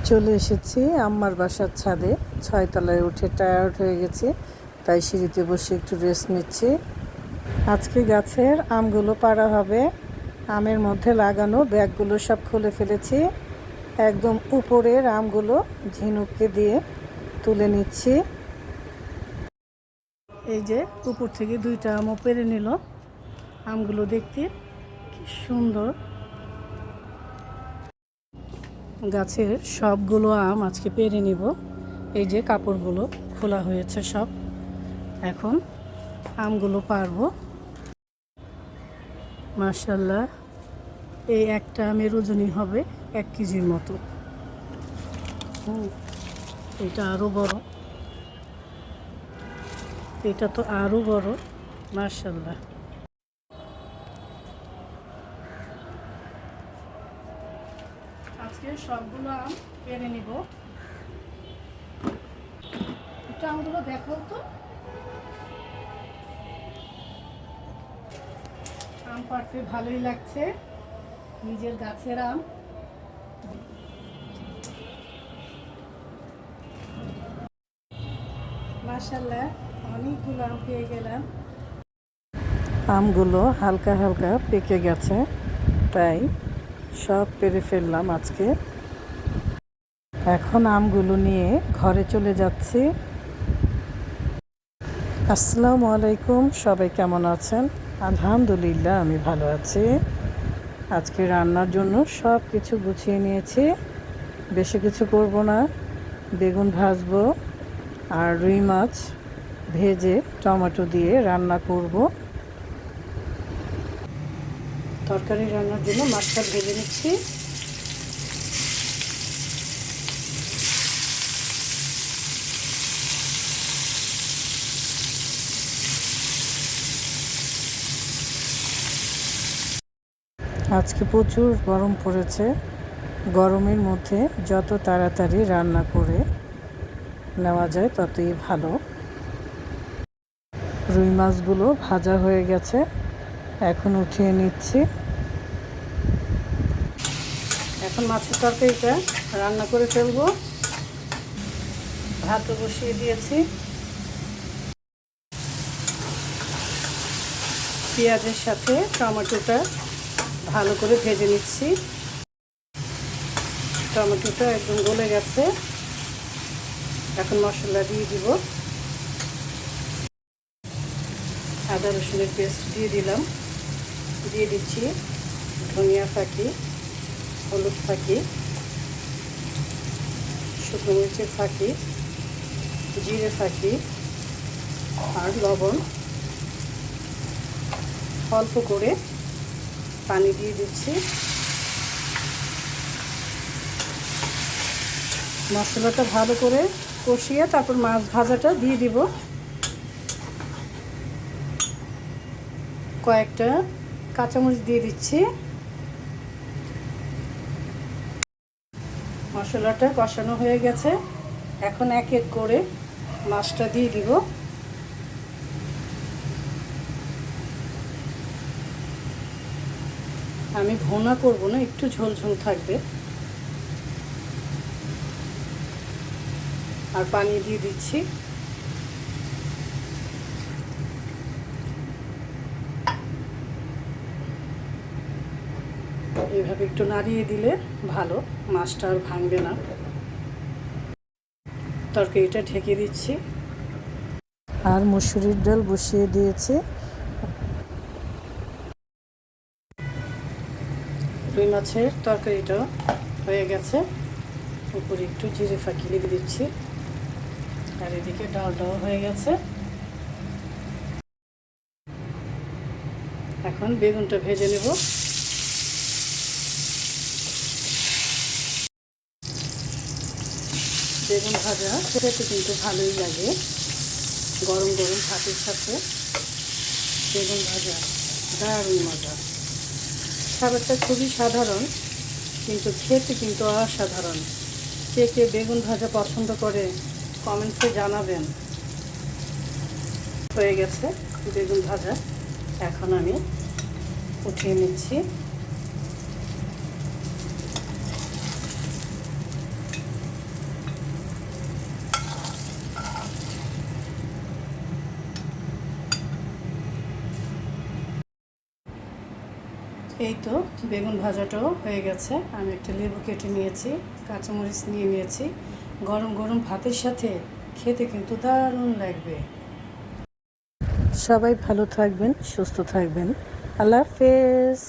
চলে এসেছি আম্মার বাসার ছাদে। 6 তলায় উঠে টায়ার্ড হয়ে গেছি, তাই সিঁড়িতে বসে একটু রেস্ট নিচ্ছি। আজকে গাছের আমগুলো পাড়া হবে। আমের মধ্যে লাগানো ব্যাগগুলো সব খুলে ফেলেছি। একদম উপরের আমগুলো ঝিনুককে দিয়ে তুলে নিচ্ছি। এই যে উপর থেকে 2টা আমও পেরে নিল। আমগুলো দেখতে কি সুন্দর। গাছের সবগুলো আম আজকে পেরে নিব। এই যে কাপড়গুলো খোলা হয়েছে সব। এখন আমগুলো পারবো। মাশাআল্লাহ, এই একটা আমের ওজনই হবে 1 কেজির মতো। এটা আরো বড়, এটা তো আরো বড়। মাশাআল্লাহ, আজকে সবগুলো আম পেরে নিব। এটা আমগুলো দেখো তো, আম পাড়তে ভালোই লাগছে। নিজের গাছের আম। মাশাআল্লাহ, অনেকগুলো আম পেয়ে গেলাম। আমগুলো হালকা হালকা পেকে গেছে, তাই সব পেরে ফেললাম আজকে। এখন আমগুলো নিয়ে ঘরে চলে যাচ্ছি। আসসালামু আলাইকুম, সবাই কেমন আছেন? আলহামদুলিল্লাহ, আমি ভালো আছি। আজকে রান্নার জন্য সব কিছু গুছিয়ে নিয়েছি। বেশি কিছু করব না। বেগুন ভাজবো আর রুই মাছ ভেজে টমেটো দিয়ে রান্না করব। তরকারি রান্নার জন্য মাছটা ভেজে নিচ্ছি। আজকে প্রচুর গরম পড়েছে। গরমের মধ্যে যত তাড়াতাড়ি রান্না করে নেওয়া যায় ততই ভালো। রুই মাছগুলো ভাজা হয়ে গেছে, এখন উঠিয়ে নিচ্ছি। এখন মাছের তরকারিটা রান্না করে ফেলবো। ভাতও বসিয়ে দিয়েছি। পেঁয়াজের সাথে টমেটোটা ভালো করে ভেজে নিচ্ছি। টমেটোটা একদম গলে গেছে। এখন মশলা দিয়ে দিব। আদা রসুনের পেস্ট দিয়ে দিলাম। দিয়ে দিচ্ছি ধনিয়া ফাঁকি, হলুদ ফাঁকি, শুকনো মরিচের ফাঁকি, জিরে ফাঁকি আর লবণ। অল্প করে পানি দিয়ে দিচ্ছি। মশলাটা ভালো করে কষিয়ে তারপর মাছ ভাজাটা দিয়ে দিব। কয়েকটা কাঁচামরিচ দিয়ে দিচ্ছি। মশলাটা কষানো হয়ে গেছে। এখন এক এক করে মাছটা দিয়ে দিব। আমি ভুনা করব না, একটু ঝোল ঝোল থাকবে। আর পানি দিয়ে দিচ্ছি। এইভাবে একটু নাড়িয়ে দিলে ভালো, মাছটা আর ভাঙবে না। তরকারিটা ঢেকে দিচ্ছি। আর মসুরির ডাল বসিয়ে দিয়েছি। রুই মাছের তরকারিটাও হয়ে গেছে। উপরে একটু জিরে ফাঁকি দিয়ে দিচ্ছি। আর এদিকে ডালটাও হয়ে গেছে। এখন বেগুনটা ভেজে নেব। বেগুন ভাজা খেতে কিন্তু ভালোই লাগে। গরম গরম ভাতের সাথে বেগুন ভাজা দারুণ মজা। খাবারটা খুবই সাধারণ, কিন্তু খেতে কিন্তু অসাধারণ। কে কে বেগুন ভাজা পছন্দ করে কমেন্টসে জানাবেন। হয়ে গেছে বেগুন ভাজা। এখন আমি উঠিয়ে নিচ্ছি। এই তো বেগুন ভাজাটাও হয়ে গেছে। আমি একটা লেবু কেটে নিয়েছি, কাঁচামরিচ নিয়ে নিয়েছি। গরম গরম ভাতের সাথে খেতে কিন্তু দারুণ লাগবে। সবাই ভালো থাকবেন, সুস্থ থাকবেন। আল্লাহ হাফেজ।